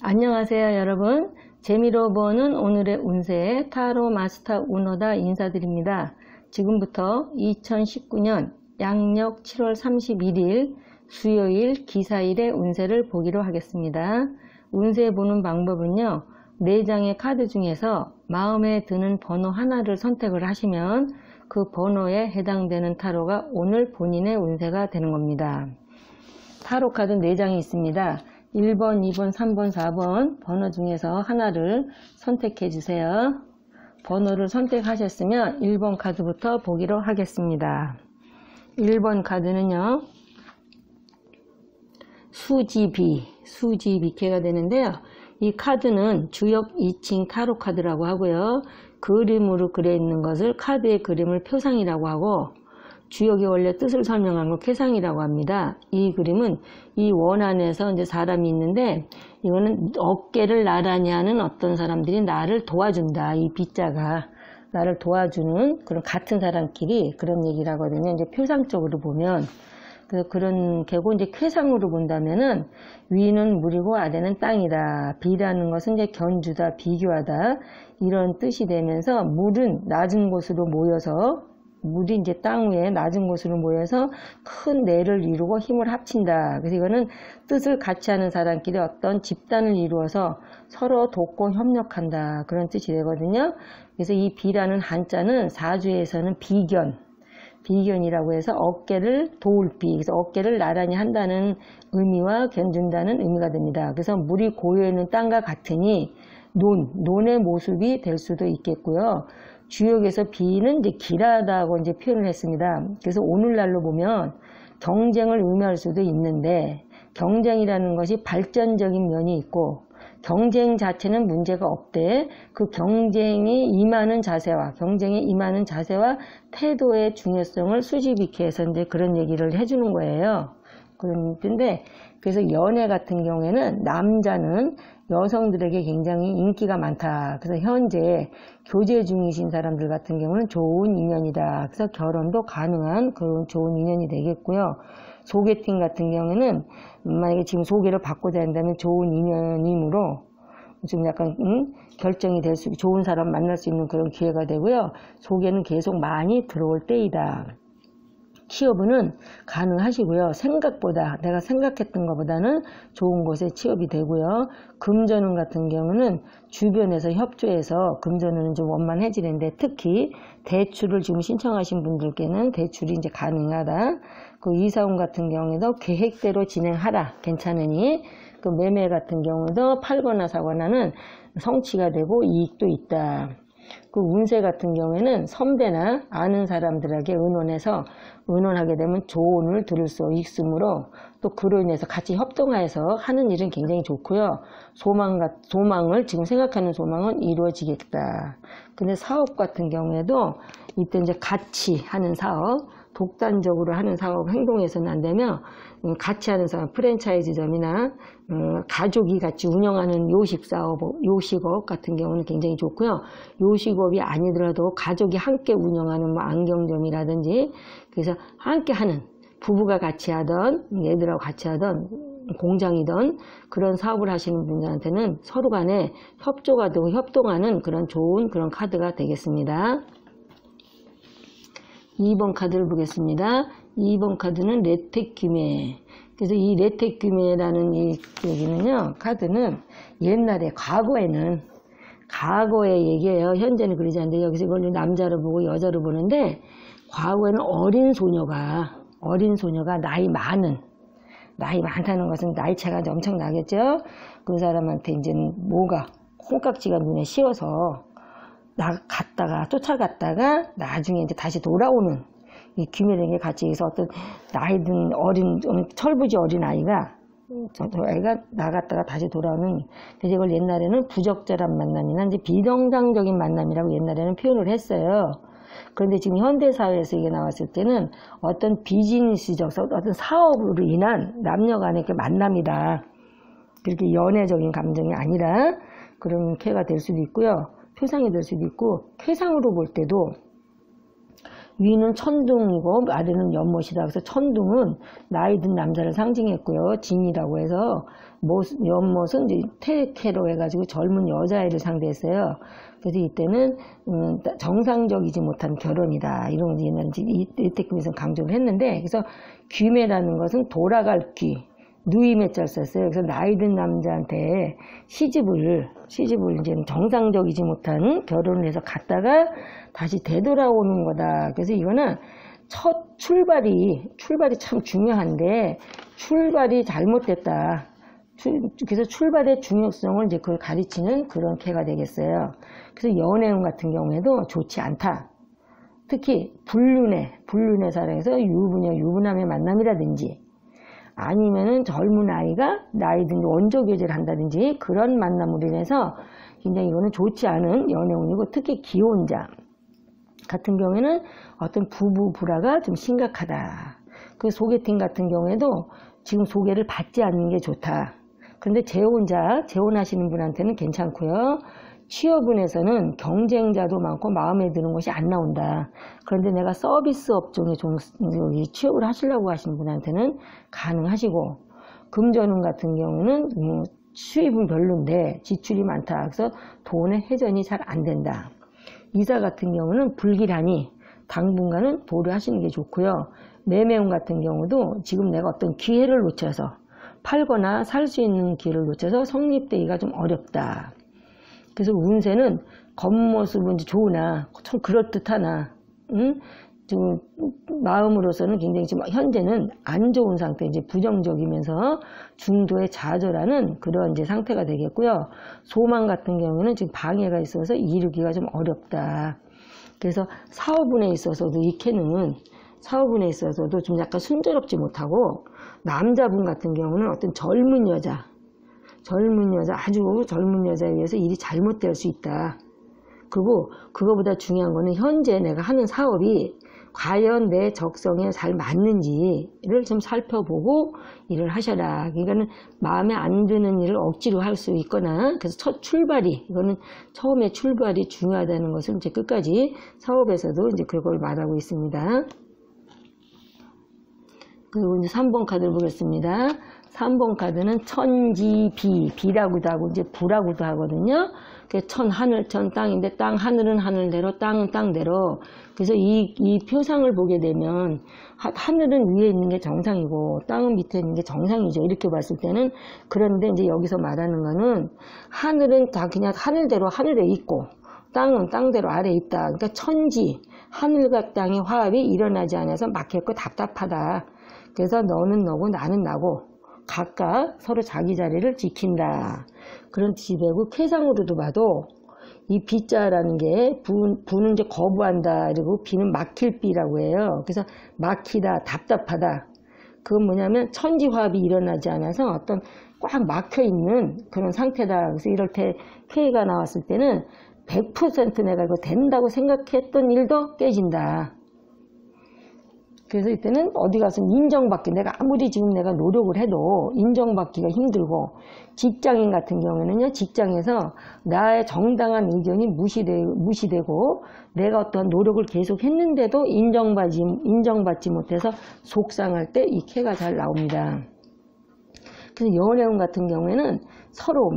안녕하세요 여러분. 재미로 보는 오늘의 운세 타로 마스터 운호다 인사드립니다. 지금부터 2019년 양력 7월 31일 수요일 기사일의 운세를 보기로 하겠습니다. 운세 보는 방법은요, 4장의 카드 중에서 마음에 드는 번호 하나를 선택을 하시면 그 번호에 해당되는 타로가 오늘 본인의 운세가 되는 겁니다. 타로 카드 4장이 있습니다. 1번, 2번, 3번, 4번 번호 중에서 하나를 선택해 주세요. 번호를 선택하셨으면 1번 카드부터 보기로 하겠습니다. 1번 카드는요, 수지비케가 되는데요. 이 카드는 주역 2층 타로 카드라고 하고요. 그림으로 그려 있는 것을 카드의 그림을 표상이라고 하고, 주역의 원래 뜻을 설명한 걸 쾌상이라고 합니다. 이 그림은 이 원 안에서 이제 사람이 있는데, 이거는 어깨를 나란히 하는 어떤 사람들이 나를 도와준다. 이 비자가 나를 도와주는 그런 같은 사람끼리 그런 얘기를 하거든요. 이제 표상적으로 보면. 그래서 그런 개고 이제 쾌상으로 본다면은 위는 물이고 아래는 땅이다. 비라는 것은 이제 견주다, 비교하다 이런 뜻이 되면서 물은 낮은 곳으로 모여서 물이 이제 땅 위에 낮은 곳으로 모여서 큰 내를 이루고 힘을 합친다. 그래서 이거는 뜻을 같이 하는 사람끼리 어떤 집단을 이루어서 서로 돕고 협력한다. 그런 뜻이 되거든요. 그래서 이 비라는 한자는 사주에서는 비견이라고 해서 어깨를 도울 비, 그래서 어깨를 나란히 한다는 의미와 견준다는 의미가 됩니다. 그래서 물이 고여있는 땅과 같으니 논의 모습이 될 수도 있겠고요. 주역에서 비는 이제 길하다고 이제 표현을 했습니다. 그래서 오늘날로 보면 경쟁을 의미할 수도 있는데, 경쟁이라는 것이 발전적인 면이 있고 경쟁 자체는 문제가 없대. 그 경쟁에 임하는 자세와 태도의 중요성을 수지비케해서 이제 그런 얘기를 해주는 거예요. 그런데 그래서 연애 같은 경우에는 남자는 여성들에게 굉장히 인기가 많다. 그래서 현재 교제 중이신 사람들 같은 경우는 좋은 인연이다. 그래서 결혼도 가능한 그런 좋은 인연이 되겠고요. 소개팅 같은 경우에는 만약에 지금 소개를 받고자 한다면 좋은 인연이므로 좀 약간 결정이 될 수, 좋은 사람 만날 수 있는 그런 기회가 되고요. 소개는 계속 많이 들어올 때이다. 취업은 가능하시고요. 생각보다 내가 생각했던 것보다는 좋은 곳에 취업이 되고요. 금전운 같은 경우는 주변에서 협조해서 금전운은 좀 원만해지는데, 특히 대출을 지금 신청하신 분들께는 대출이 이제 가능하다. 그 이사운 같은 경우에도 계획대로 진행하라. 괜찮으니. 그 매매 같은 경우도 팔거나 사거나는 성취가 되고 이익도 있다. 그 운세 같은 경우에는 선배나 아는 사람들에게 의논하게 되면 조언을 들을 수 있으므로, 또 그로 인해서 같이 협동해서 하는 일은 굉장히 좋고요. 소망을 지금 생각하는 소망은 이루어지겠다. 근데 사업 같은 경우에도 이때 이제 같이 하는 사업, 독단적으로 하는 사업 행동에서는 안 되며, 같이 하는 사업, 프랜차이즈점이나 가족이 같이 운영하는 요식업 같은 경우는 굉장히 좋고요. 요식업이 아니더라도 가족이 함께 운영하는 뭐 안경점이라든지, 그래서 함께 하는, 부부가 같이 하던, 애들하고 같이 하던 공장이던 그런 사업을 하시는 분들한테는 서로 간에 협조가 되고 협동하는 그런 좋은 그런 카드가 되겠습니다. 2번 카드를 보겠습니다. 2번 카드는 레테큐메. 그래서 이 레테큐메라는 이 얘기는요, 카드는 옛날에 과거의 얘기예요. 현재는 그러지 않는데, 여기서 이걸 남자로 보고 여자로 보는데, 과거에는 어린 소녀가 나이 많다는 것은 나이 차가 엄청 나겠죠. 그 사람한테 이제 콩깍지가 눈에 씌어서 쫓아갔다가 나중에 이제 다시 돌아오는 이 귀매랭이 같이 해서 어떤 나이 든 철부지 어린 아이가 나갔다가 다시 돌아오는. 그래서 이걸 옛날에는 부적절한 만남이나 이제 비정상적인 만남이라고 옛날에는 표현을 했어요. 그런데 지금 현대사회에서 이게 나왔을 때는 어떤 비즈니스적, 어떤 사업으로 인한 남녀 간의 만남이다. 그렇게 연애적인 감정이 아니라 그런 쾌가 될 수도 있고요. 표상이 될 수도 있고, 쾌상으로 볼 때도 위는 천둥이고 아래는 연못이다. 그래서 천둥은 나이 든 남자를 상징했고요. 진이라고 해서 연못은 이제 태캐로 해가지고 젊은 여자애를 상대했어요. 그래서 이때는 정상적이지 못한 결혼이다. 이런 거 옛날에 이때쯤에서 강조를 했는데, 그래서 귀매라는 것은 돌아갈 귀, 누임의 짤 썼어요. 그래서 나이 든 남자한테 시집을 이제 정상적이지 못한 결혼을 해서 갔다가 다시 되돌아오는 거다. 그래서 이거는 첫 출발이 참 중요한데 출발이 잘못됐다. 그래서 출발의 중요성을 이제 그걸 가르치는 그런 캐가 되겠어요. 그래서 연애운 같은 경우에도 좋지 않다. 특히 불륜의 사랑에서 유부남의 만남이라든지 아니면은 젊은 아이가 나이 든 원조 교제를 한다든지 그런 만남으로 인해서 굉장히 이거는 좋지 않은 연애운이고, 특히 기혼자 같은 경우에는 어떤 부부 불화가 좀 심각하다. 그 소개팅 같은 경우에도 지금 소개를 받지 않는 게 좋다. 그런데 재혼하시는 분한테는 괜찮고요. 취업운에서는 경쟁자도 많고 마음에 드는 것이 안 나온다. 그런데 내가 서비스 업종에 좀 취업을 하시려고 하시는 분한테는 가능하시고, 금전운 같은 경우는 수입은 별론데 지출이 많다. 그래서 돈의 회전이 잘 안 된다. 이사 같은 경우는 불길하니 당분간은 보류하시는 게 좋고요. 매매운 같은 경우도 지금 내가 어떤 기회를 놓쳐서 팔거나 살 수 있는 기회를 놓쳐서 성립되기가 좀 어렵다. 그래서 운세는 겉모습은 좋으나 참 그럴듯하나 좀 마음으로서는 굉장히 지금 현재는 안 좋은 상태, 이제 부정적이면서 중도에 좌절하는 그런 이제 상태가 되겠고요. 소망 같은 경우는 지금 방해가 있어서 이루기가 좀 어렵다. 그래서 사업운에 있어서도 이 캐는 사업운에 있어서도 좀 약간 순조롭지 못하고, 남자분 같은 경우는 어떤 젊은 여자, 아주 젊은 여자에 의해서 일이 잘못될 수 있다. 그리고 그거보다 중요한 거는 현재 내가 하는 사업이 과연 내 적성에 잘 맞는지를 좀 살펴보고 일을 하셔라. 그러니까는 마음에 안 드는 일을 억지로 할 수 있거나, 그래서 이거는 처음에 출발이 중요하다는 것을 이제 끝까지 사업에서도 이제 그걸 말하고 있습니다. 그리고 이제 3번 카드를 보겠습니다. 3번 카드는 천지비, 비라고도 하고 이제 부라고도 하거든요. 천, 하늘, 천, 땅인데 하늘은 하늘대로, 땅은 땅대로. 그래서 이 표상을 보게 되면 하늘은 위에 있는 게 정상이고 땅은 밑에 있는 게 정상이죠. 이렇게 봤을 때는. 그런데 이제 여기서 말하는 거는 하늘은 다 그냥 하늘대로 하늘에 있고 땅은 땅대로 아래에 있다. 그러니까 천지, 하늘과 땅의 화합이 일어나지 않아서 막혔고 답답하다. 그래서 너는 너고 나는 나고 각각 서로 자기 자리를 지킨다. 그런 지배고, 쾌상으로도 봐도 이 비자라는 게 부는 이제 거부한다. 그리고 비는 막힐 비라고 해요. 그래서 막히다, 답답하다. 그건 뭐냐면 천지화합이 일어나지 않아서 어떤 꽉 막혀 있는 그런 상태다. 그래서 이럴 때 쾌가 나왔을 때는 100% 내가 이거 된다고 생각했던 일도 깨진다. 그래서 이때는 어디 가서 인정받기, 내가 아무리 지금 내가 노력을 해도 인정받기가 힘들고, 직장인 같은 경우에는요, 직장에서 나의 정당한 의견이 무시되고 내가 어떤 노력을 계속 했는데도 인정받지 못해서 속상할 때 이 캐가 잘 나옵니다. 그래서 연애운 같은 경우에는 서로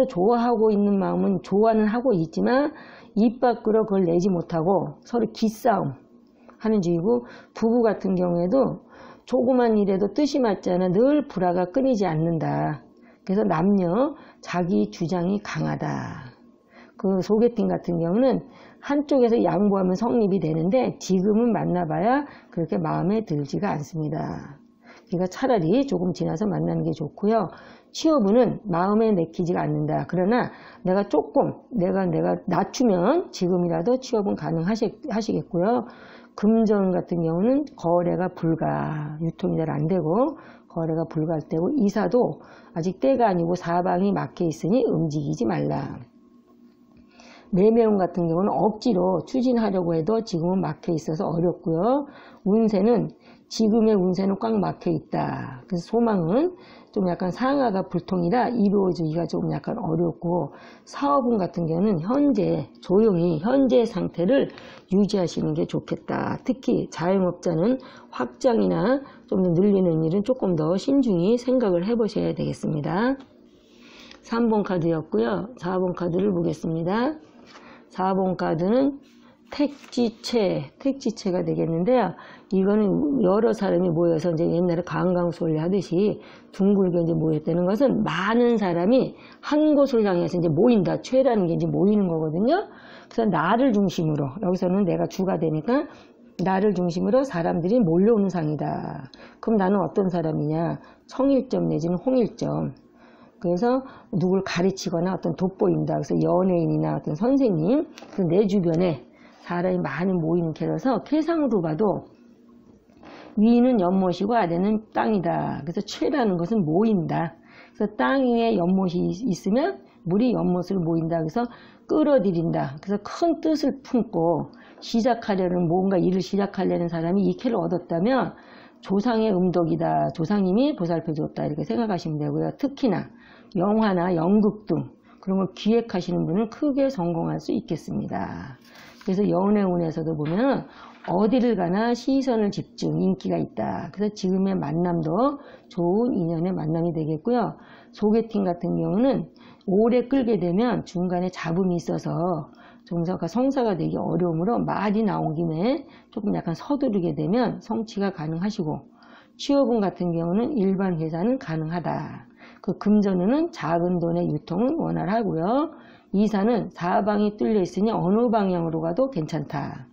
좋아하고 있는 마음은 좋아는 하고 있지만 입 밖으로 그걸 내지 못하고 서로 기싸움 하는 중이고, 부부 같은 경우에도 조그만 일에도 뜻이 맞지 않아 늘 불화가 끊이지 않는다. 그래서 남녀 자기 주장이 강하다. 그 소개팅 같은 경우는 한쪽에서 양보하면 성립이 되는데 지금은 만나봐야 그렇게 마음에 들지가 않습니다. 그러니까 차라리 조금 지나서 만나는 게 좋고요. 취업운은 마음에 내키지가 않는다. 그러나 내가 낮추면 지금이라도 취업은 가능하시겠고요. 금전 같은 경우는 거래가 유통이 잘 안 되고 거래가 불가할 때고, 이사도 아직 때가 아니고 사방이 막혀 있으니 움직이지 말라. 매매운 같은 경우는 억지로 추진하려고 해도 지금은 막혀 있어서 어렵고요. 운세는 지금의 운세는 꽉 막혀 있다. 그래서 소망은 좀 약간 상하가 불통이라 이루어지기가 좀 약간 어렵고, 사업운 같은 경우는 현재 조용히 현재 상태를 유지하시는 게 좋겠다. 특히 자영업자는 확장이나 좀 더 늘리는 일은 조금 더 신중히 생각을 해보셔야 되겠습니다. 3번 카드였고요. 4번 카드를 보겠습니다. 4번 카드는 택지체가 되겠는데요. 이거는 여러 사람이 모여서 이제 옛날에 강강술래 하듯이 둥글게 이제 모였다는 것은 많은 사람이 한 곳을 향해서 이제 모인다. 체라는 게 이제 모이는 거거든요. 그래서 나를 중심으로, 여기서는 내가 주가 되니까 나를 중심으로 사람들이 몰려오는 상이다. 그럼 나는 어떤 사람이냐? 청일점 내지는 홍일점. 그래서 누굴 가르치거나 어떤 돋보인다. 그래서 연예인이나 어떤 선생님, 그래서 내 주변에 사람이 많이 모이는 캐라서 캐상으로 봐도 위는 연못이고 아래는 땅이다. 그래서 최라는 것은 모인다. 그래서 땅 위에 연못이 있으면 물이 연못을 모인다. 그래서 끌어들인다. 그래서 큰 뜻을 품고 시작하려는, 뭔가 일을 시작하려는 사람이 이 캐를 얻었다면 조상의 음덕이다. 조상님이 보살펴줬다. 이렇게 생각하시면 되고요. 특히나 영화나 연극 등 그런 걸 기획하시는 분은 크게 성공할 수 있겠습니다. 그래서 연애운에서도 보면 어디를 가나 시선을 집중, 인기가 있다. 그래서 지금의 만남도 좋은 인연의 만남이 되겠고요. 소개팅 같은 경우는 오래 끌게 되면 중간에 잡음이 있어서 종사가 성사가 되기 어려우므로 말이 나온 김에 조금 약간 서두르게 되면 성취가 가능하시고, 취업운 같은 경우는 일반 회사는 가능하다. 그 금전운은 작은 돈의 유통은 원활하고요. 이사는 사방이 뚫려 있으니 어느 방향으로 가도 괜찮다.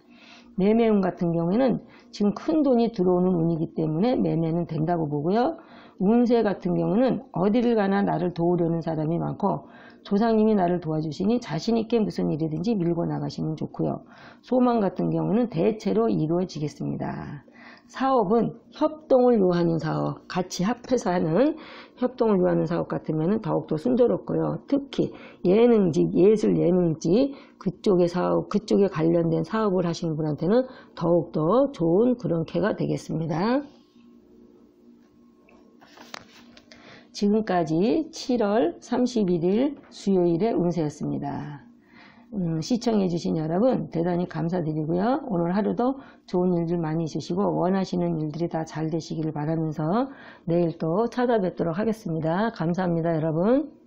매매운 같은 경우에는 지금 큰 돈이 들어오는 운이기 때문에 매매는 된다고 보고요. 운세 같은 경우는 어디를 가나 나를 도우려는 사람이 많고 조상님이 나를 도와주시니 자신있게 무슨 일이든지 밀고 나가시면 좋고요. 소망 같은 경우는 대체로 이루어지겠습니다. 사업은 협동을 요하는 사업, 같이 합해서 하는 협동을 요하는 사업 같으면 더욱더 순조롭고요. 특히 예능직, 예술 예능직 그쪽의 사업, 그쪽에 관련된 사업을 하시는 분한테는 더욱더 좋은 그런 캐가 되겠습니다. 지금까지 7월 31일 수요일의 운세였습니다. 시청해주신 여러분 대단히 감사드리고요. 오늘 하루도 좋은 일들 많이 있으시고 원하시는 일들이 다 잘 되시기를 바라면서 내일 또 찾아뵙도록 하겠습니다. 감사합니다, 여러분.